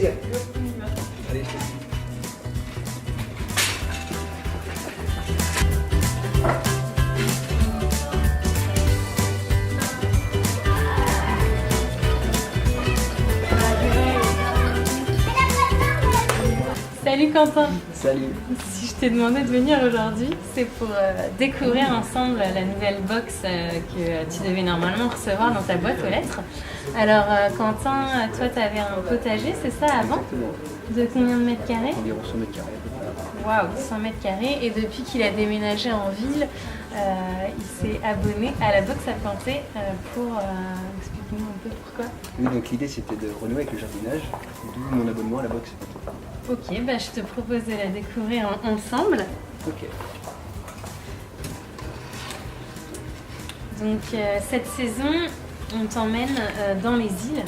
plaisir. Allez, Salut Quentin. salut. Si je t'ai demandé de venir aujourd'hui, c'est pour découvrir ensemble la nouvelle box que tu devais normalement recevoir dans ta boîte aux lettres. Alors Quentin, toi tu avais un potager, c'est ça avant? Exactement. De combien de mètres carrés? Environ 100 mètres carrés. Waouh, 100 mètres carrés. Et depuis qu'il a déménagé en ville, il s'est abonné à la box à planter pour... explique-nous un peu pourquoi. Oui, donc l'idée c'était de renouer avec le jardinage, d'où mon abonnement à la box. Ok, bah, je te propose de la découvrir ensemble. Ok. Donc cette saison, on t'emmène dans les îles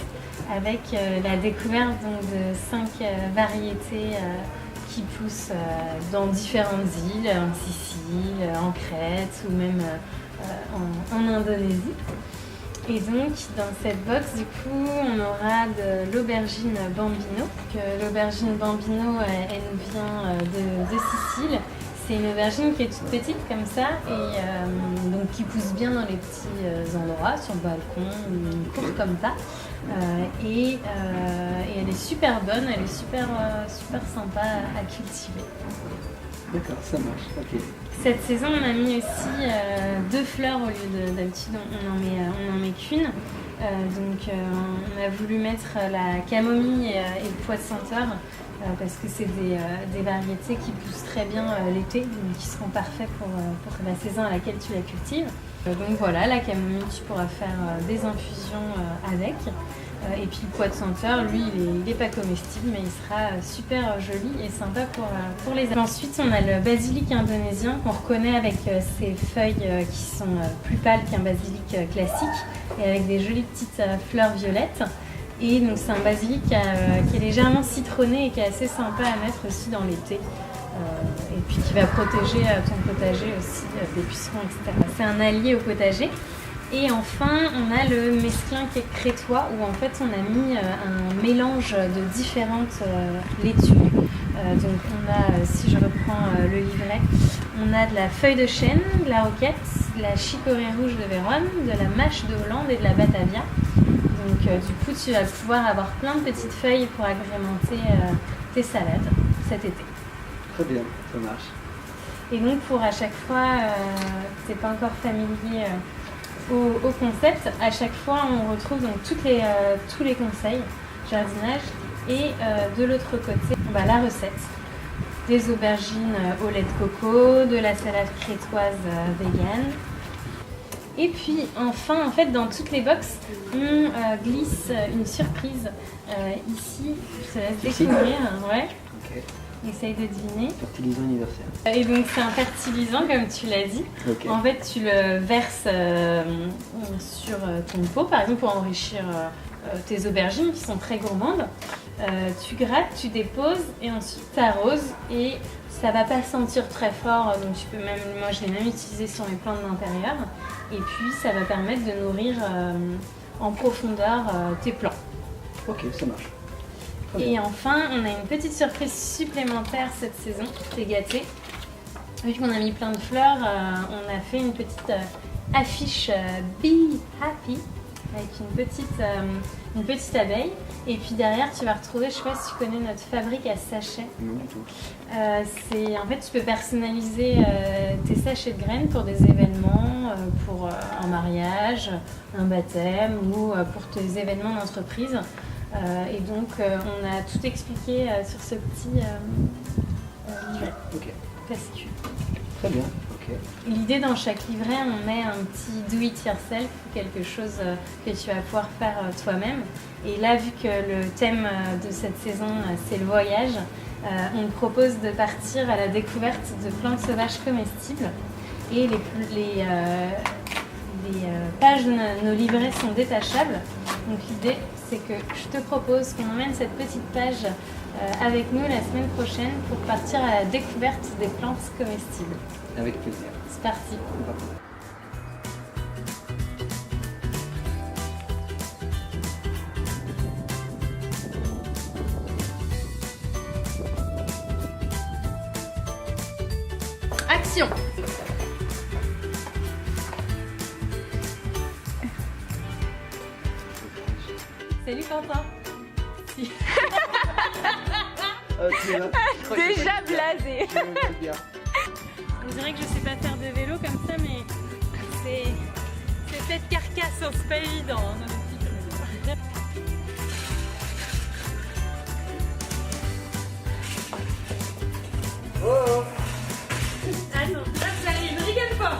avec la découverte donc, de 5 variétés qui poussent dans différentes îles, en Sicile, en Crète ou même en Indonésie. Et donc dans cette box, du coup, on aura de l'aubergine Bambino. L'aubergine Bambino, elle nous vient de Sicile. C'est une aubergine qui est toute petite comme ça et donc qui pousse bien dans les petits endroits, sur le balcon, une cour comme ça. Et elle est super bonne, elle est super sympa à cultiver. D'accord, ça marche. Ok. Cette saison, on a mis aussi 2 fleurs au lieu d'habitude, on en met qu'une. Donc on a voulu mettre la camomille et le pois de senteur parce que c'est des variétés qui poussent très bien l'été, donc qui seront parfaits pour la saison à laquelle tu la cultives. Donc voilà, la camomille, tu pourras faire des infusions avec. Et puis le pois de senteur, lui, il n'est pas comestible, mais il sera super joli et sympa pour les... Ensuite, on a le basilic indonésien qu'on reconnaît avec ses feuilles qui sont plus pâles qu'un basilic classique et avec des jolies petites fleurs violettes. Et donc c'est un basilic qui est légèrement citronné et qui est assez sympa à mettre aussi dans l'été. Et puis qui va protéger ton potager aussi des pucerons, etc. C'est un allié au potager. Et enfin, on a le mesclin qui est crétois où en fait on a mis un mélange de différentes laitues. Donc on a, si je reprends le livret, on a de la feuille de chêne, de la roquette, de la chicorée rouge de Vérone, de la mâche de Hollande et de la batavia. Donc du coup tu vas pouvoir avoir plein de petites feuilles pour agrémenter tes salades cet été. Très bien, ça marche. Et donc pour à chaque fois, tu n'es pas encore familier au concept, à chaque fois on retrouve donc tous les conseils jardinage et de l'autre côté la recette des aubergines au lait de coco, de la salade crétoise vegan. Et puis enfin en fait dans toutes les box on glisse une surprise ici, je te laisse découvrir, ouais. Ok. Essaye de deviner. Fertilisant anniversaire. Et donc c'est un fertilisant comme tu l'as dit. Ok. En fait tu le verses sur ton pot par exemple pour enrichir tes aubergines qui sont très gourmandes. Tu grattes, tu déposes et ensuite tu arroses et ça va pas sentir très fort donc tu peux même, moi je l'ai même utilisé sur mes plantes d'intérieur et puis ça va permettre de nourrir en profondeur tes plants. Ok, ça marche. Et enfin, on a une petite surprise supplémentaire cette saison, t'es gâté. Vu qu'on a mis plein de fleurs, on a fait une petite affiche Be Happy avec une petite abeille. Et puis derrière, tu vas retrouver, je sais pas si tu connais notre fabrique à sachets. Non du tout. En fait, tu peux personnaliser tes sachets de graines pour des événements, pour un mariage, un baptême ou pour tes événements d'entreprise. Et donc on a tout expliqué sur ce petit livret. Ok. Fascicule. Très bien. Ok. L'idée dans chaque livret, on met un petit do it yourself, quelque chose que tu vas pouvoir faire toi-même. Et là, vu que le thème de cette saison, c'est le voyage, on te propose de partir à la découverte de plantes sauvages comestibles. Et les pages de nos livrets sont détachables. Donc l'idée, c'est que je te propose qu'on emmène cette petite page avec nous la semaine prochaine pour partir à la découverte des plantes comestibles. Avec plaisir. C'est parti. On va. mission. Salut Quentin. Tu es là. Je crois que Déjà je vais pas le dire. blasé. Je vais pas le dire. On dirait que je sais pas faire de vélo comme ça, mais c'est cette carcasse, hein, c'est pas évident. Hein, dans le petit vélo. Oh. Ah non, là ça arrive, ne rigole pas.